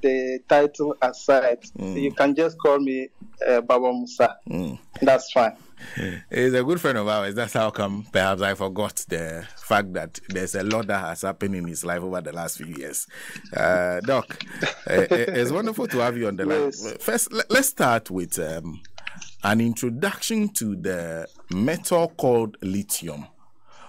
the title aside, you can just call me Baba Musah. That's fine. He's a good friend of ours. That's how come perhaps I forgot the fact that there's a lot that has happened in his life over the last few years. Doc, it's wonderful to have you on the line. First, let's start with an introduction to the metal called lithium.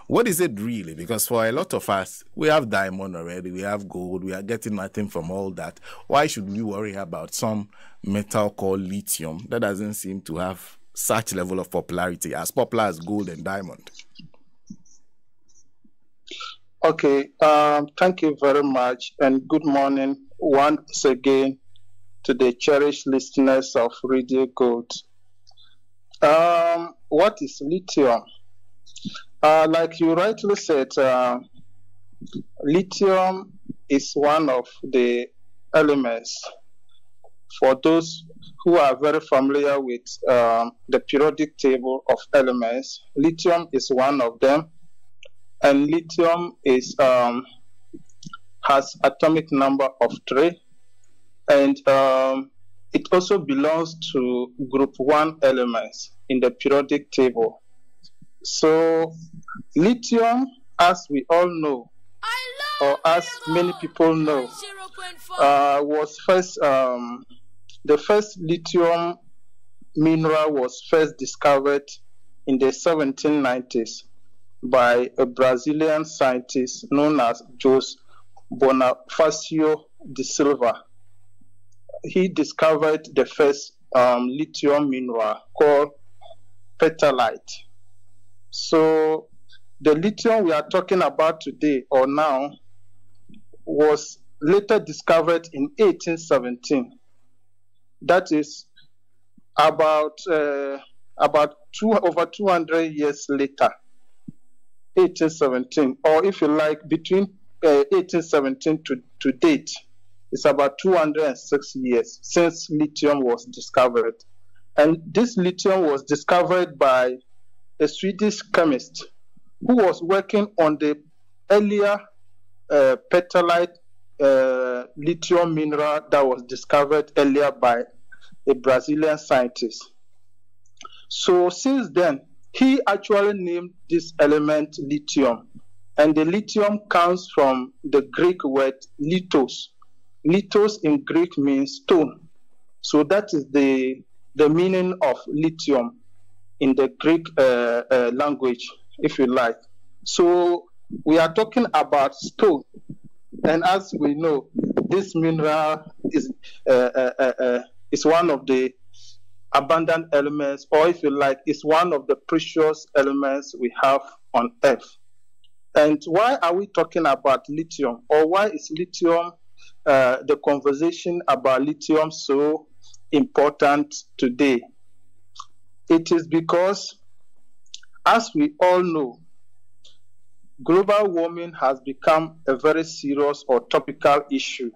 What is it really? Because for a lot of us, we have diamond already, we have gold, we are getting nothing from all that. Why should we worry about some metal called lithium that doesn't seem to have such level of popularity, as popular as gold and diamond? Okay, thank you very much, and good morning once again to the cherished listeners of Radio Gold. What is lithium? Like you rightly said, lithium is one of the elements. For those who are very familiar with the periodic table of elements, lithium is one of them. And lithium is has atomic number of 3. And it also belongs to group 1 elements in the periodic table. So lithium, as we all know, or as many people know, was first the first lithium mineral was first discovered in the 1790s by a Brazilian scientist known as Jose Bonifácio de Silva. He discovered the first lithium mineral called petalite. So the lithium we are talking about today or now was later discovered in 1817. That is about over 200 years later, 1817, or if you like, between 1817 to date, it's about 206 years since lithium was discovered. And this lithium was discovered by a Swedish chemist who was working on the earlier petalite lithium mineral that was discovered earlier by a Brazilian scientist. So since then, he actually named this element lithium. And the lithium comes from the Greek word lithos. Lithos in Greek means stone. So that is the meaning of lithium in the Greek language, if you like. So we are talking about stone. And as we know, this mineral is one of the abundant elements, or if you like, it's one of the precious elements we have on Earth. And why are we talking about lithium? Or why is lithium, the conversation about lithium, so important today? It is because, as we all know, global warming has become a very serious or topical issue.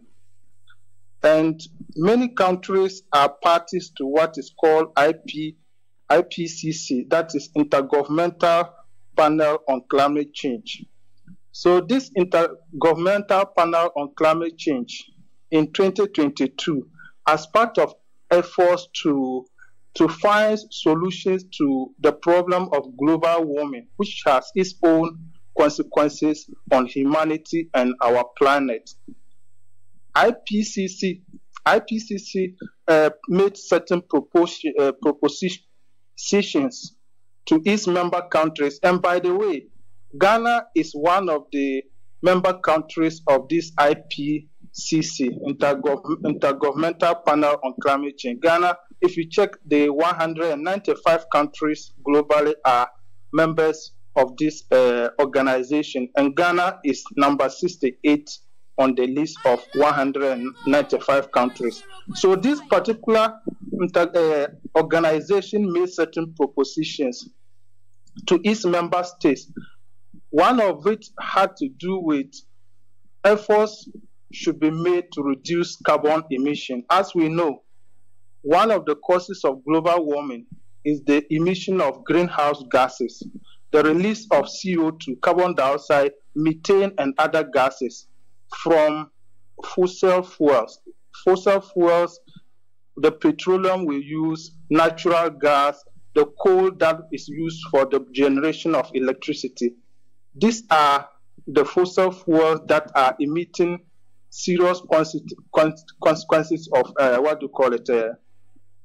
And many countries are parties to what is called IPCC, that is Intergovernmental Panel on Climate Change. So this Intergovernmental Panel on Climate Change in 2022, as part of efforts to find solutions to the problem of global warming, which has its own consequences on humanity and our planet. IPCC made certain propositions to its member countries. And by the way, Ghana is one of the member countries of this IPCC, Intergovernmental Panel on Climate Change. Ghana, if you check, the 195 countries globally are members of this organization, and Ghana is number 68 on the list of 195 countries. So this particular organization made certain propositions to its member states, one of which had to do with efforts should be made to reduce carbon emission. As we know, one of the causes of global warming is the emission of greenhouse gases, the release of CO2, carbon dioxide, methane, and other gases from fossil fuels, fossil fuels, the petroleum we use, natural gas, the coal that is used for the generation of electricity. These are the fossil fuels that are emitting serious consequences of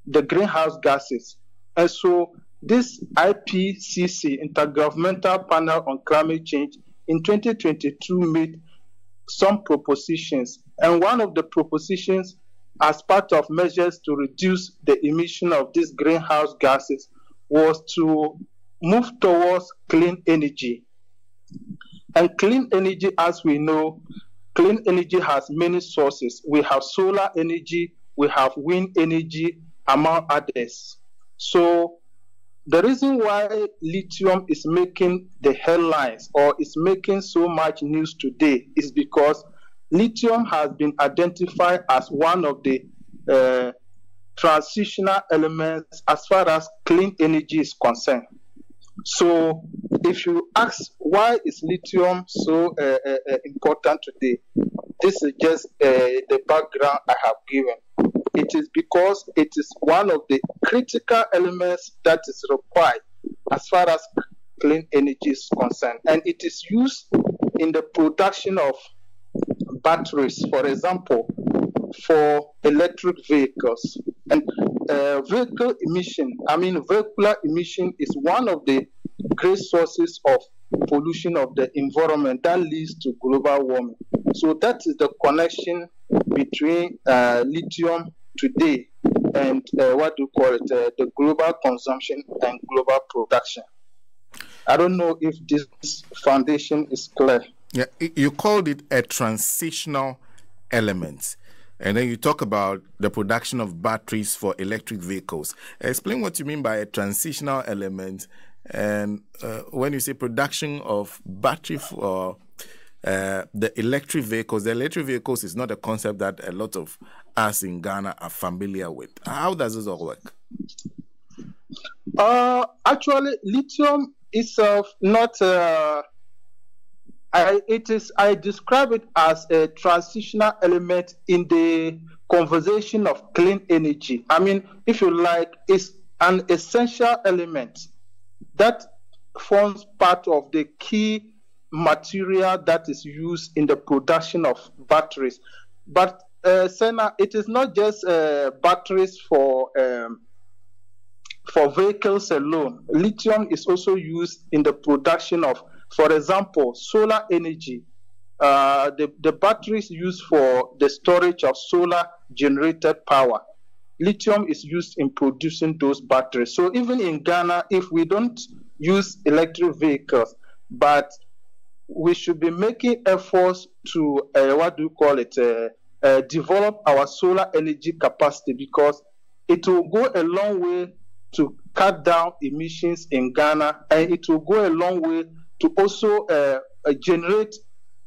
the greenhouse gases. And so this IPCC, Intergovernmental Panel on Climate Change, in 2022 made some propositions. And one of the propositions, as part of measures to reduce the emission of these greenhouse gases, was to move towards clean energy. And clean energy, as we know, clean energy has many sources. We have solar energy, we have wind energy, among others. So the reason why lithium is making the headlines or is making so much news today is because lithium has been identified as one of the transitional elements as far as clean energy is concerned. So if you ask why is lithium so important today, this is just the background I have given. It is because it is one of the critical elements that is required as far as clean energy is concerned. And it is used in the production of batteries, for example, for electric vehicles. And vehicular emission is one of the great sources of pollution of the environment that leads to global warming. So that is the connection between lithium today and the global consumption and global production. I don't know if this foundation is clear. Yeah, you called it a transitional element. And then you talk about the production of batteries for electric vehicles. Explain what you mean by a transitional element. And when you say production of battery for the electric vehicles is not a concept that a lot of us in Ghana are familiar with. How does this all work? Actually, lithium itself not. I describe it as a transitional element in the conversation of clean energy. I mean, if you like, it's an essential element that forms part of the key material that is used in the production of batteries. But Senna, it is not just batteries for vehicles alone. Lithium is also used in the production of, for example, solar energy. The batteries used for the storage of solar generated power. Lithium is used in producing those batteries. So even in Ghana, if we don't use electric vehicles, but we should be making efforts to develop our solar energy capacity, because it will go a long way to cut down emissions in Ghana, and it will go a long way to also generate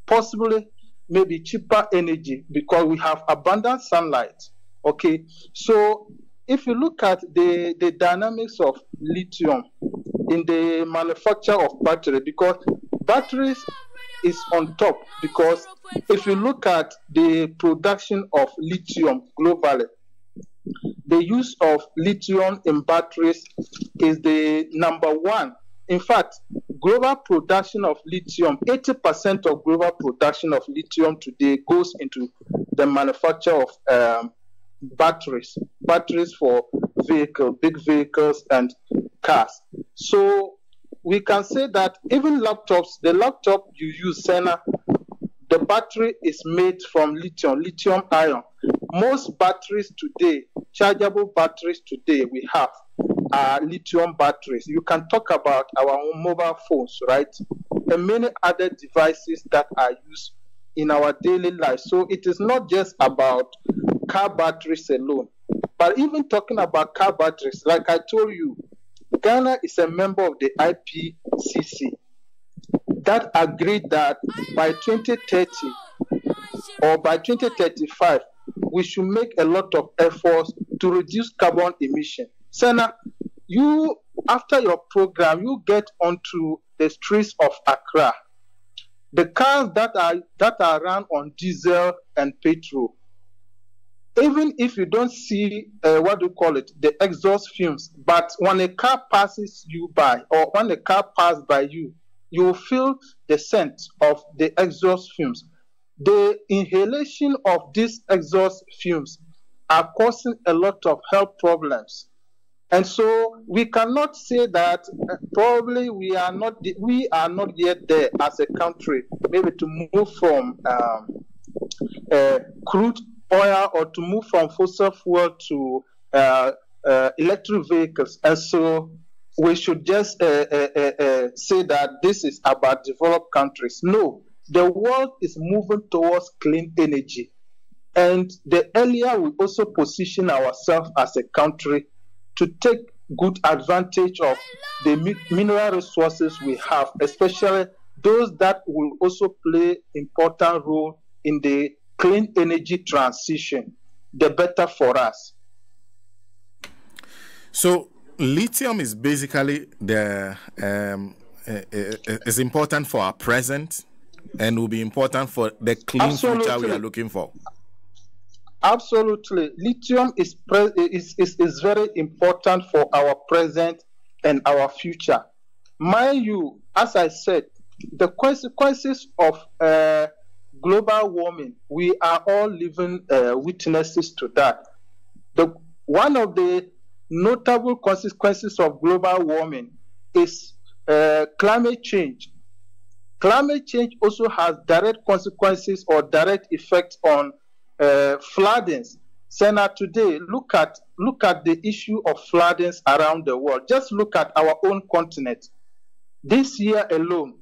possibly maybe cheaper energy, because we have abundant sunlight. Okay, so if you look at the dynamics of lithium in the manufacture of battery, because batteries is on top, because if you look at the production of lithium globally, the use of lithium in batteries is the number one. In fact, global production of lithium, 80% of global production of lithium today goes into the manufacture of batteries for vehicles, big vehicles and cars. So we can say that even laptops, the laptop you use, Senna, the battery is made from lithium ion. Most batteries today, chargeable batteries today we have are lithium batteries. You can talk about our mobile phones, right? And many other devices that are used in our daily life. So it is not just about car batteries alone. But even talking about car batteries, like I told you, Ghana is a member of the IPCC that agreed that by 2030 or by 2035, we should make a lot of efforts to reduce carbon emission. Senna, you, after your program, you get onto the streets of Accra. The cars that are run on diesel and petrol, even if you don't see what do you call it, the exhaust fumes, but when a car passes you by, or when a car passes by you, you will feel the scent of the exhaust fumes. The inhalation of these exhaust fumes are causing a lot of health problems. And so we cannot say that probably we are not yet there as a country, maybe to move from crude oil or to move from fossil fuel to electric vehicles. And so we should just say that this is about developed countries. No, the world is moving towards clean energy. And the earlier we also position ourselves as a country to take good advantage of the mineral resources we have, especially those that will also play important role in the clean energy transition, the better for us. So lithium is basically is important for our present and will be important for the clean future we are looking for. Absolutely. Lithium is very important for our present and our future. Mind you, as I said, the consequences of global warming, we are all living witnesses to that. One of the notable consequences of global warming is climate change. Climate change also has direct consequences or direct effects on floodings. Senna, today, look at the issue of floodings around the world. Just look at our own continent. This year alone,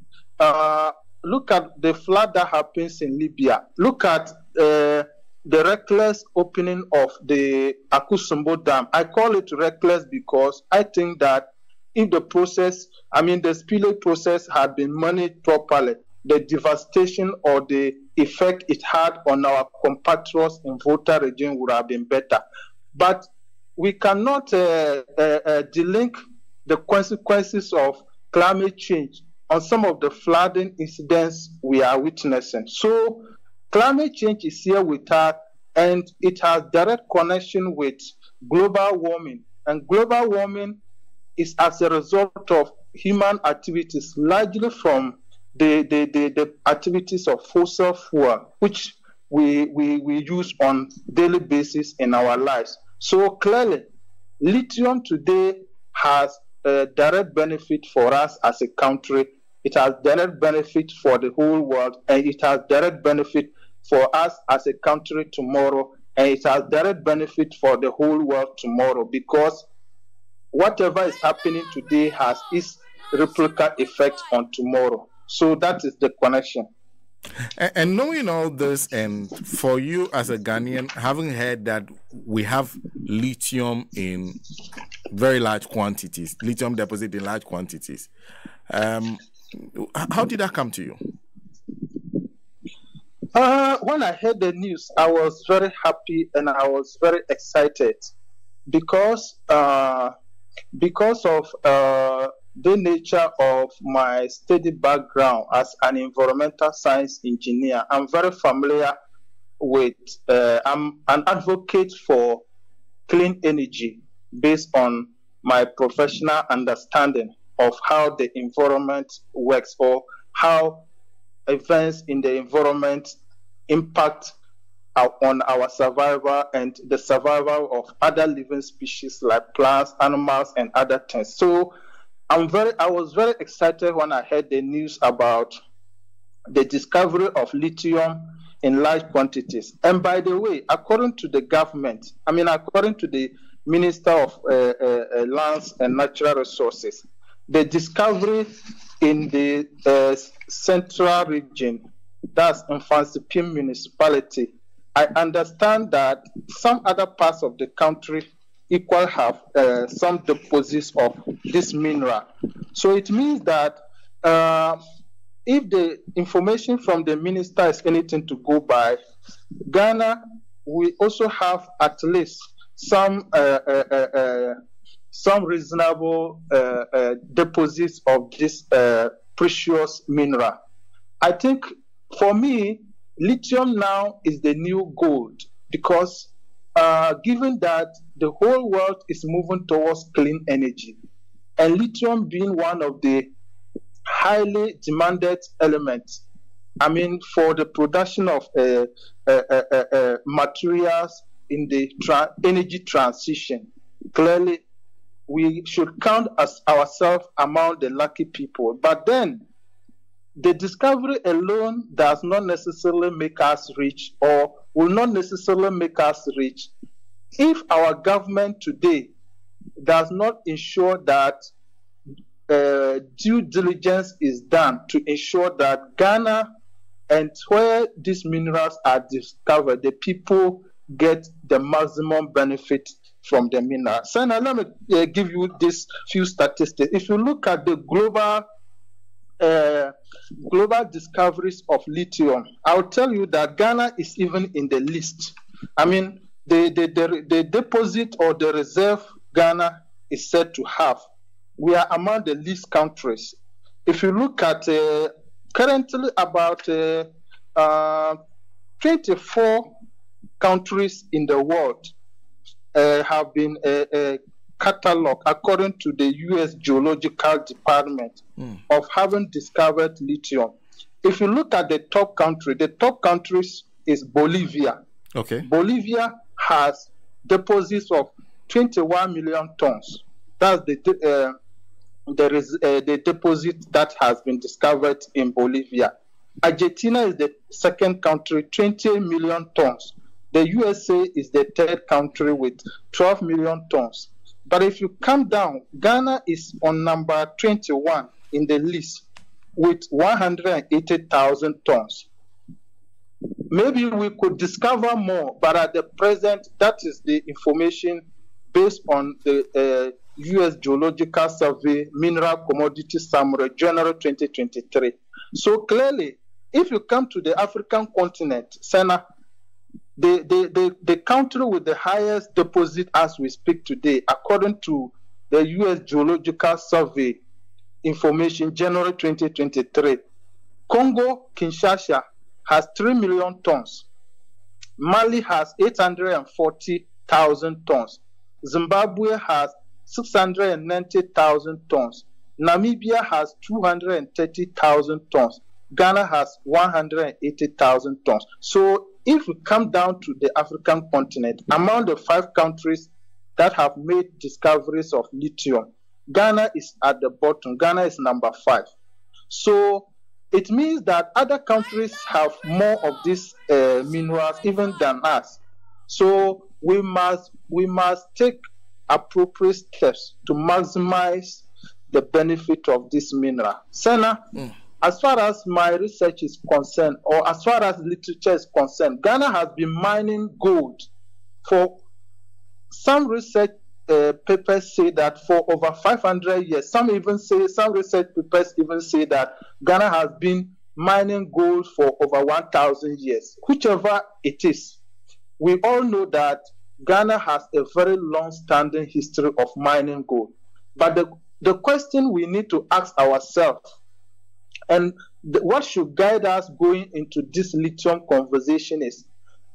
look at the flood that happens in Libya. Look at the reckless opening of the Akusumbo Dam. I call it reckless because I think that if the spillage process had been managed properly, the devastation or the effect it had on our compatriots in Volta region would have been better. But we cannot delink the consequences of climate change on some of the flooding incidents we are witnessing. So climate change is here with us, and it has direct connection with global warming. And global warming is as a result of human activities, largely from the activities of fossil fuel, which we use on daily basis in our lives. So clearly, lithium today has a direct benefit for us as a country. It has direct benefit for the whole world, and it has direct benefit for us as a country tomorrow, and it has direct benefit for the whole world tomorrow, because whatever is happening today has its replica effect on tomorrow. So that is the connection. And knowing all this, and for you as a Ghanaian, having heard that we have lithium in very large quantities, lithium deposit in large quantities, how did that come to you? When I heard the news, I was very happy and I was very excited because of the nature of my study background as an environmental science engineer. I'm very familiar with, I'm an advocate for clean energy based on my professional understanding of how the environment works, or how events in the environment impact on our survival and the survival of other living species like plants, animals, and other things. So I was very excited when I heard the news about the discovery of lithium in large quantities. And by the way, according to the government, according to the Minister of Lands and Natural Resources, the discovery in the central region, that's in Fansipim municipality, I understand that some other parts of the country equal have some deposits of this mineral. So it means that if the information from the minister is anything to go by, Ghana, we also have at least some reasonable deposits of this precious mineral. I think for me, lithium now is the new gold, because given that the whole world is moving towards clean energy, and lithium being one of the highly demanded elements, I mean, for the production of materials in the energy transition, clearly we should count as ourselves among the lucky people. But then, the discovery alone does not necessarily make us rich, or will not necessarily make us rich if our government today does not ensure that due diligence is done to ensure that Ghana and where these minerals are discovered, the people get the maximum benefit from the minerals. So now let me give you these few statistics. If you look at the global discoveries of lithium, I'll tell you that Ghana is even in the list. I mean, the deposit or the reserve Ghana is said to have, we are among the least countries. If you look at currently about 24 countries in the world have been cataloged according to the U.S. Geological Department of having discovered lithium. If you look at the top countries is Bolivia. Okay. Bolivia has deposits of 21 million tons. That's the deposit that has been discovered in Bolivia. Argentina is the second country, 20 million tons. The USA is the third country with 12 million tons. But if you come down, Ghana is on number 21 in the list with 180,000 tons. Maybe we could discover more, but at the present, that is the information based on the U.S. Geological Survey Mineral Commodity Summary, January 2023. So clearly, if you come to the African continent, Senna, the country with the highest deposit as we speak today, according to the U.S. Geological Survey information, January 2023, Congo, Kinshasa has 3 million tons. Mali has 840,000 tons. Zimbabwe has 690,000 tons. Namibia has 230,000 tons. Ghana has 180,000 tons. So if we come down to the African continent, among the 5 countries that have made discoveries of lithium, Ghana is at the bottom. Ghana is number 5. So it means that other countries have more of these minerals even than us. So we must take appropriate steps to maximize the benefit of this mineral. Senna, as far as my research is concerned, or as far as literature is concerned, Ghana has been mining gold for some research papers say that for over 500 years. Some research papers even say that Ghana has been mining gold for over 1,000 years. Whichever it is, we all know that Ghana has a very long-standing history of mining gold. But the question we need to ask ourselves, and what should guide us going into this lithium conversation, is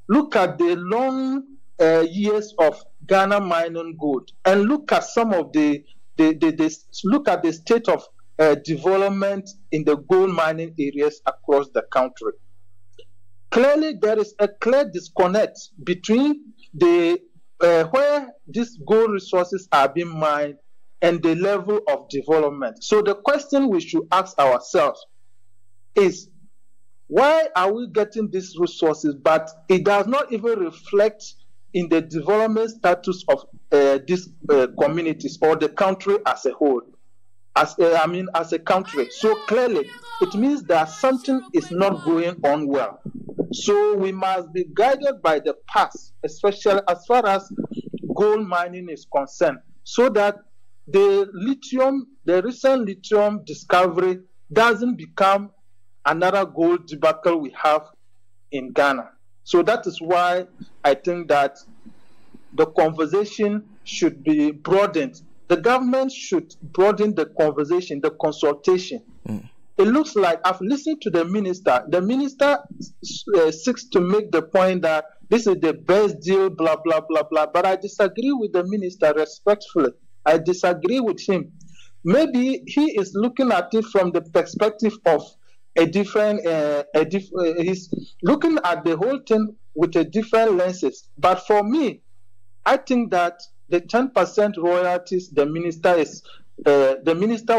look at the long years of Ghana mining gold, and look at some of look at the state of development in the gold mining areas across the country. Clearly, there is a clear disconnect between the where these gold resources are being mined and the level of development. So the question we should ask ourselves is, why are we getting these resources, but it does not even reflect in the development status of these communities or the country as a whole, as a country. So clearly, it means that something is not going on well. So we must be guided by the past, especially as far as gold mining is concerned, so that the recent lithium discovery doesn't become another gold debacle we have in Ghana. So that is why I think that the conversation should be broadened. The government should broaden the conversation, the consultation. It looks like, I've listened to the minister. The minister seeks to make the point that this is the best deal, blah, blah, blah, blah. But I disagree with the minister respectfully. I disagree with him. Maybe he is looking at it from the perspective of he's looking at the whole thing with a different lenses. But for me, I think that the 10% royalties the minister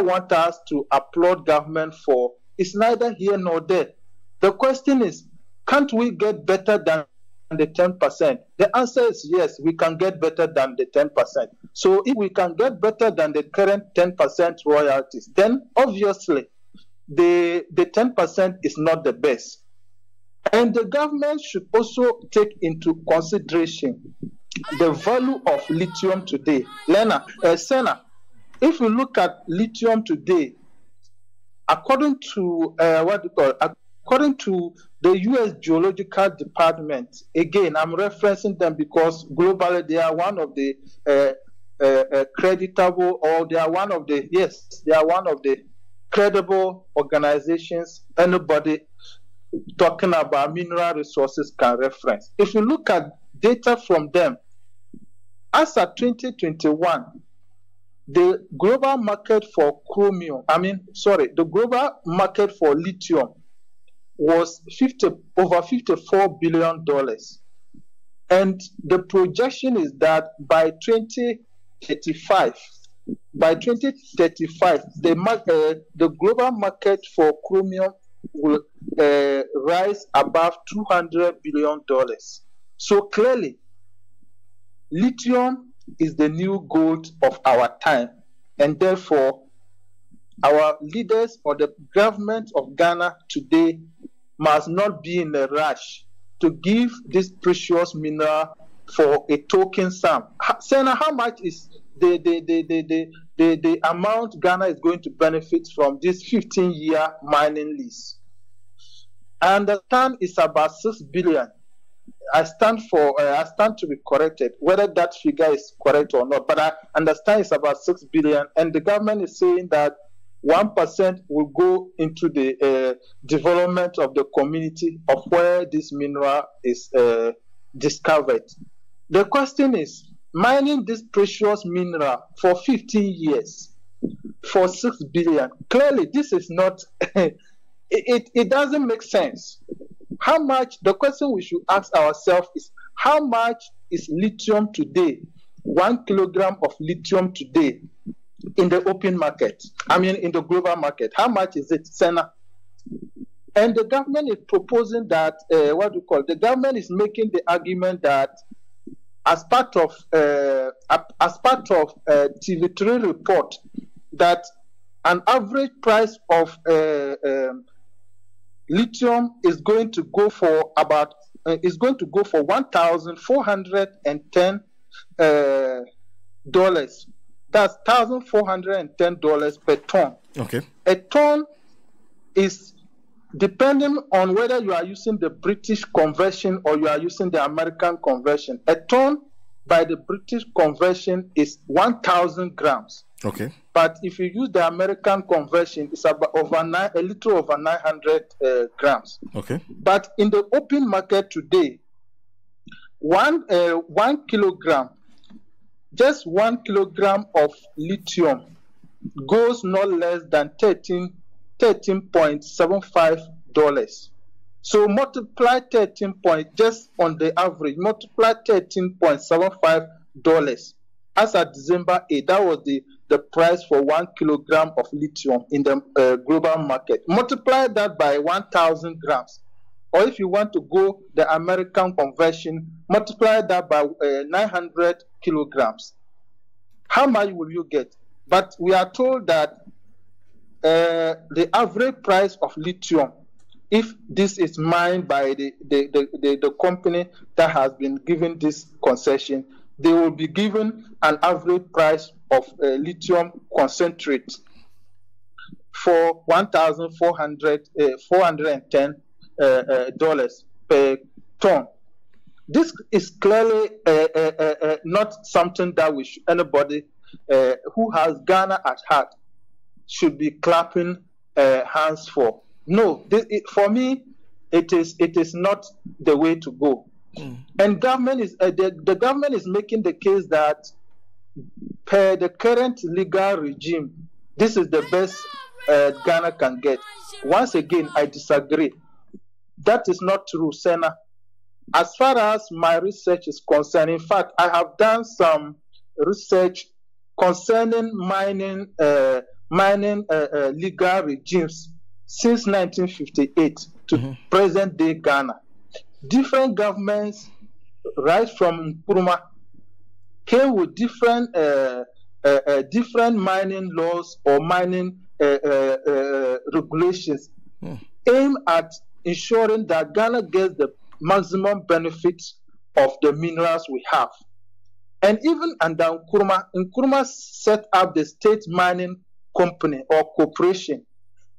wants us to applaud government for is neither here nor there. The question is, can't we get better than the 10%? The answer is yes, we can get better than the 10%. So if we can get better than the current 10% royalties, then obviously the 10% is not the best. And the government should also take into consideration the value of lithium today. Senna, if you look at lithium today, according to according to the U.S. Geological Department, again, I'm referencing them because globally they are one of the creditable, or they are one of the credible organizations anybody talking about mineral resources can reference. If you look at data from them, as of 2021, the global market for the global market for lithium was over $54 billion. And the projection is that by 2035, the global market for chromium will rise above $200 billion. So clearly, lithium is the new gold of our time, and therefore our leaders or the government of Ghana today must not be in a rush to give this precious mineral for a token sum. Senna, how much is the amount Ghana is going to benefit from this 15-year mining lease? I understand it's about 6 billion. I stand to be corrected, whether that figure is correct or not. But I understand it's about 6 billion, and the government is saying that 1% will go into the development of the community of where this mineral is discovered. The question is, mining this precious mineral for 15 years for 6 billion. Clearly, this is not. It doesn't make sense. How much? The question we should ask ourselves is, how much is lithium today? 1 kilogram of lithium today in the open market, in the global market, how much is it, Senna? And the government is proposing that, the government is making the argument that as part of TV3 report, that an average price of lithium is going to go for $1,410 dollars. That's $1,410 per ton. Okay. A ton is, depending on whether you are using the British conversion or you are using the American conversion. A ton by the British conversion is 1,000 grams. Okay. But if you use the American conversion, it's about a little over 900 grams. Okay. But in the open market today, 1 kilogram, just 1 kilogram of lithium goes not less than $13.75. So multiply 13 point, just on the average, multiply $13.75. As at December 8, that was the price for 1 kilogram of lithium in the global market. Multiply that by 1,000 grams. Or if you want to go the American conversion, multiply that by 900 kilograms. How much will you get? But we are told that the average price of lithium, if this is mined by the company that has been given this concession, they will be given an average price of lithium concentrate for $1,410 dollars per ton. This is clearly not something that anybody who has Ghana at heart should be clapping hands for. No, for me, it is not the way to go. And government is the government is making the case that per the current legal regime, this is the best Ghana can get. Once again, I disagree. That is not true, Senna. As far as my research is concerned, in fact, I have done some research concerning mining legal regimes since 1958 to present day Ghana. Different governments, right from Nkrumah, came with different mining laws or mining regulations aimed at ensuring that Ghana gets the maximum benefits of the minerals we have. And even under Nkrumah set up the state mining company or corporation.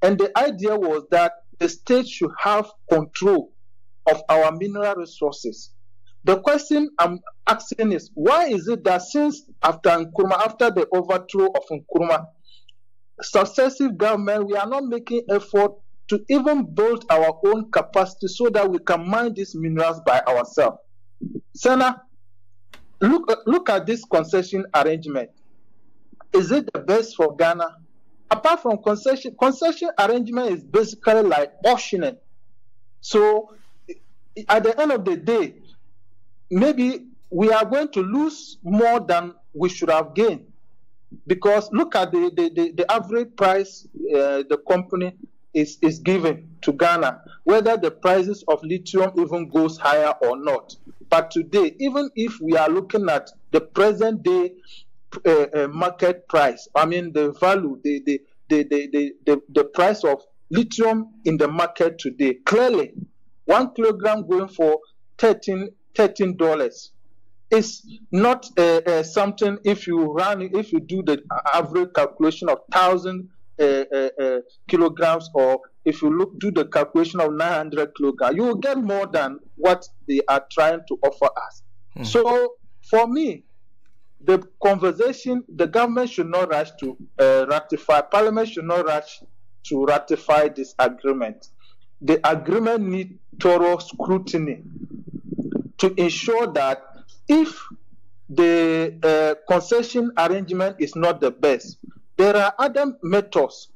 And the idea was that the state should have control of our mineral resources. The question I'm asking is, why is it that since after the overthrow of Nkrumah, successive government, we are not making effort to even build our own capacity so that we can mine these minerals by ourselves? Senna, look at this concession arrangement. Is it the best for Ghana? Apart from concession arrangement is basically like auctioning. So at the end of the day, maybe we are going to lose more than we should have gained, because look at the average price the company is given to Ghana, whether the prices of lithium even goes higher or not. But today, even if we are looking at the present day market price, I mean the value, the price of lithium in the market today, clearly 1 kilogram going for $13 is not something. If you do the average calculation of 1,000 kilograms, or if you do the calculation of 900 kilograms, you will get more than what they are trying to offer us. So for me, the government should not rush to ratify, Parliament should not rush to ratify this agreement. The agreement needs thorough scrutiny to ensure that if the concession arrangement is not the best, there are other methods.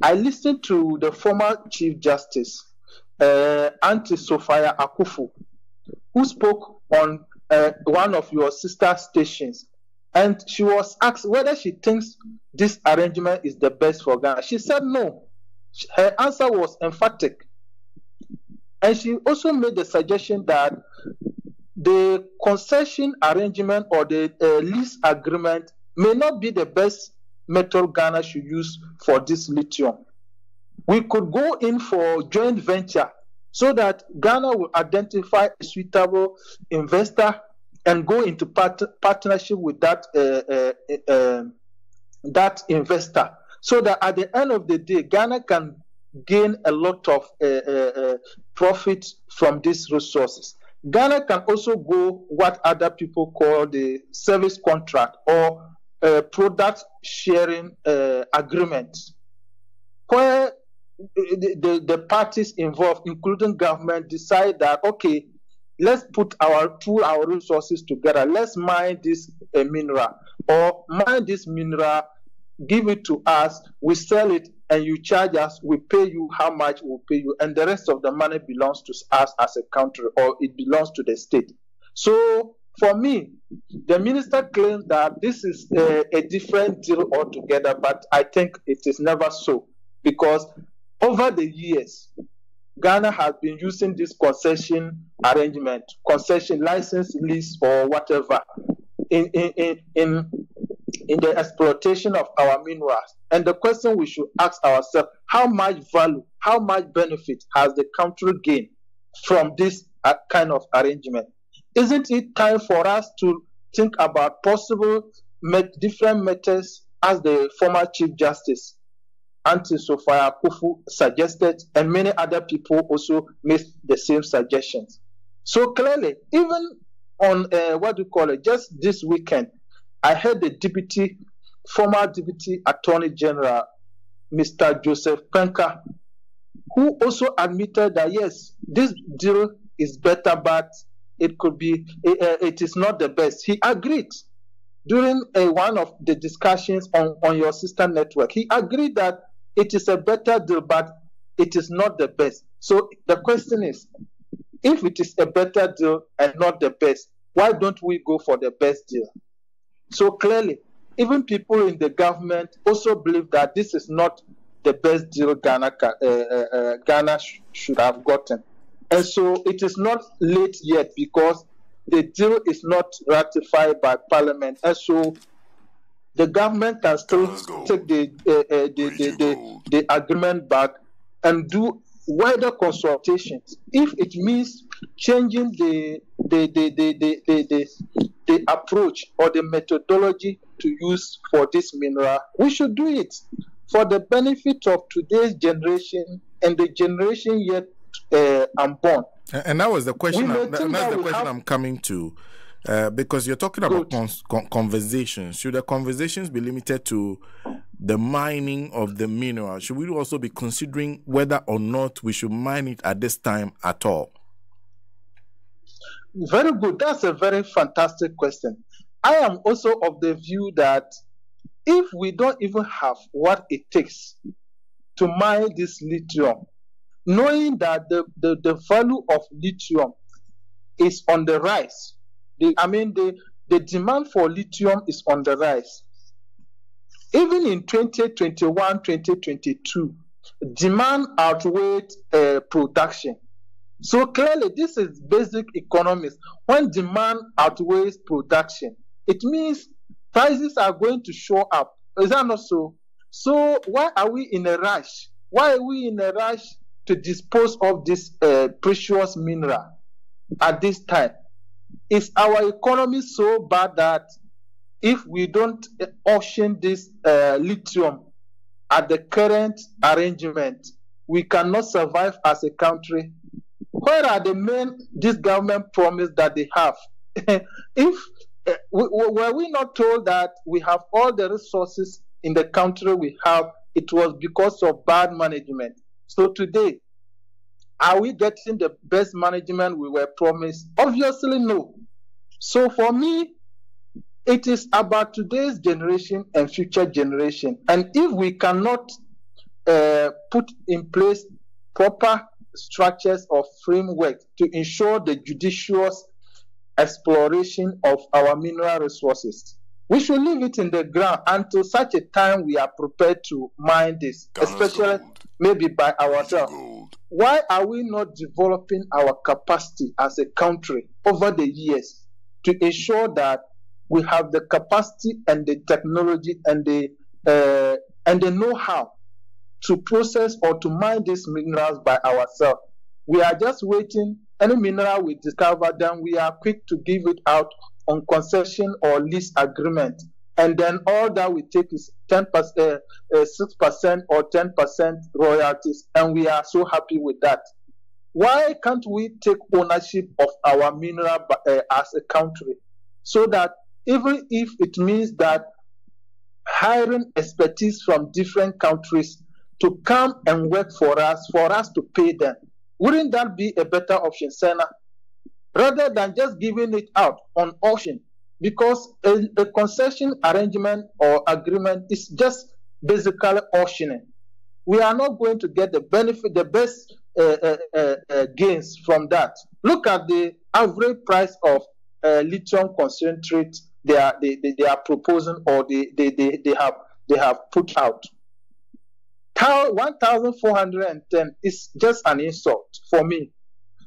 I listened to the former Chief Justice, Auntie Sophia Akufu, who spoke on one of your sister stations, and she was asked whether she thinks this arrangement is the best for Ghana. She said no. Her answer was emphatic. And she also made the suggestion that the concession arrangement or the lease agreement may not be the best method Ghana should use for this lithium. We could go in for joint venture so that Ghana will identify a suitable investor and go into partnership with that investor, so that at the end of the day, Ghana can gain a lot of profit from these resources. Ghana can also go what other people call the service contract or product sharing agreement, where the parties involved, including government, decide that, okay, let's pool our resources together. Let's mine this mineral, or mine this mineral, give it to us, we sell it, and you charge us, we pay you how much we'll pay you, and the rest of the money belongs to us as a country, or it belongs to the state. So for me, the minister claims that this is a different deal altogether, but I think it is never so, because over the years, Ghana has been using this concession arrangement, concession license, lease, or whatever, in the exploitation of our minerals. And the question we should ask ourselves, how much value, how much benefit has the country gained from this kind of arrangement? Isn't it time for us to think about possible different methods, as the former Chief Justice Auntie Sophia Akufu suggested, and many other people also made the same suggestions? So clearly, even on just this weekend, I heard the former Deputy Attorney General, Mr. Joseph Penka, who also admitted that yes, this deal is better, but it is not the best. He agreed during one of the discussions on your sister network. He agreed that it is a better deal, but it is not the best. So the question is, if it is a better deal and not the best, why don't we go for the best deal? So clearly, even people in the government also believe that this is not the best deal Ghana should have gotten. And so it is not late yet because the deal is not ratified by Parliament. And so the government can still take the agreement back and do wider consultations. If it means changing the approach or the methodology to use for this mineral, we should do it for the benefit of today's generation and the generation yet unborn. And that was the question. I'm coming to, because you're talking about conversations. Should the conversations be limited to the mining of the mineral? Should we also be considering whether or not we should mine it at this time at all? Very good. That's a very fantastic question. I am also of the view that if we don't even have what it takes to mine this lithium, knowing that the value of lithium is on the rise, the demand for lithium is on the rise. Even in 2021, 2022, demand outweighed production. So clearly, this is basic economics. When demand outweighs production, it means prices are going to show up. Is that not so? So why are we in a rush? Why are we in a rush to dispose of this precious mineral at this time? Is our economy so bad that if we don't auction this lithium at the current arrangement, we cannot survive as a country? Where are the men this government promised that they have? Were we not told that we have all the resources in the country we have? It was because of bad management. So today, are we getting the best management we were promised? Obviously, no. So for me, it is about today's generation and future generation. And if we cannot put in place proper structures or framework to ensure the judicious exploration of our mineral resources, we should leave it in the ground until such a time we are prepared to mine this, especially maybe by ourselves. Why are we not developing our capacity as a country over the years to ensure that we have the capacity and the technology and the know-how to process or to mine these minerals by ourselves? We are just waiting. Any mineral we discover, then we are quick to give it out on concession or lease agreement. And then all that we take is 10%, 6% or 10% royalties, and we are so happy with that. Why can't we take ownership of our mineral as a country, so that even if it means that hiring expertise from different countries to come and work for us to pay them, wouldn't that be a better option, Senna? Rather than just giving it out on auction, because a concession arrangement or agreement is just basically auctioning. We are not going to get the benefit, the best gains from that. Look at the average price of lithium concentrate they are proposing or they have put out. 1,410 is just an insult for me.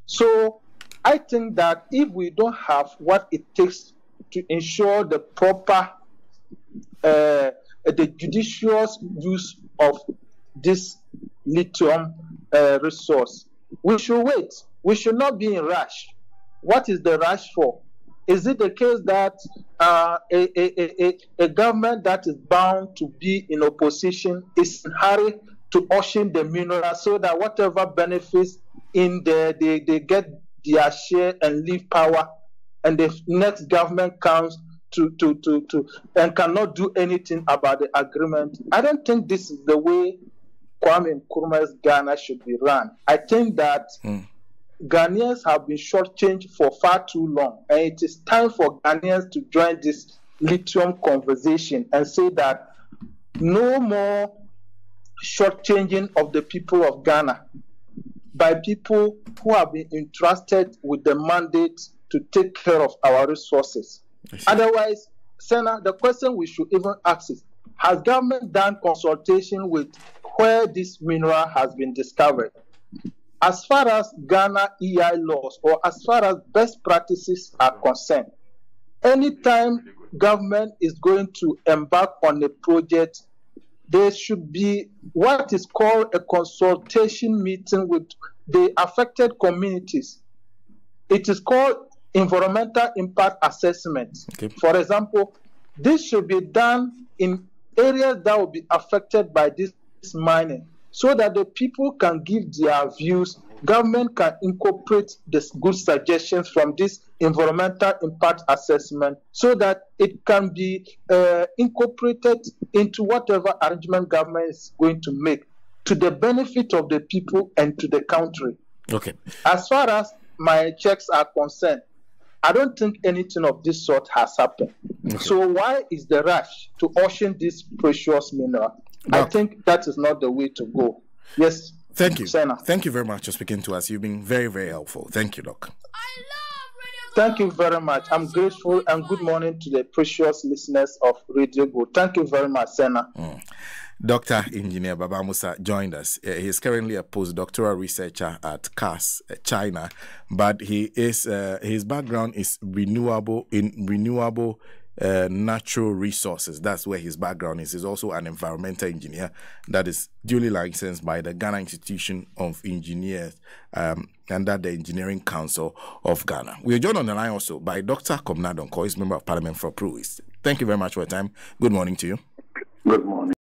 So I think that if we don't have what it takes to ensure the proper, the judicious use of this lithium resource, we should wait. We should not be in rush. What is the rush for? Is it the case that a government that is bound to be in opposition is in a hurry to auction the mineral so that whatever benefits in there, they get their share and leave power, and the next government comes to and cannot do anything about the agreement? I don't think this is the way Kwame Nkrumah's Ghana should be run. I think that Ghanaians have been shortchanged for far too long, and it is time for Ghanaians to join this lithium conversation and say that no more shortchanging of the people of Ghana by people who have been entrusted with the mandate to take care of our resources. Otherwise, Senna, the question we should even ask is, has government done consultation with where this mineral has been discovered? As far as Ghana EI laws or as far as best practices are concerned, anytime government is going to embark on a project, there should be what is called a consultation meeting with the affected communities. It is called environmental impact assessment. Okay. For example, this should be done in areas that will be affected by this mining so that the people can give their views. Government can incorporate the good suggestions from this environmental impact assessment so that it can be incorporated into whatever arrangement government is going to make to the benefit of the people and to the country. Okay. As far as my checks are concerned, I don't think anything of this sort has happened. Okay. So why is the rush to auction this precious mineral? Doc, I think that is not the way to go. Yes. Thank you. Senna. Thank you very much for speaking to us. You've been very, very helpful. Thank you, Doc. Thank you very much. I'm grateful, and good morning to the precious listeners of Radio Go. Thank you very much, Senna. Dr. Engineer Baba Musah joined us. He is currently a postdoctoral researcher at CAS, China, but he is his background is renewable natural resources. That's where his background is. He's also an environmental engineer that is duly licensed by the Ghana Institution of Engineers under the Engineering Council of Ghana. We are joined on the line also by Dr. Komna Donkor, who is Member of Parliament for Pro East. Thank you very much for your time. Good morning to you. Good morning.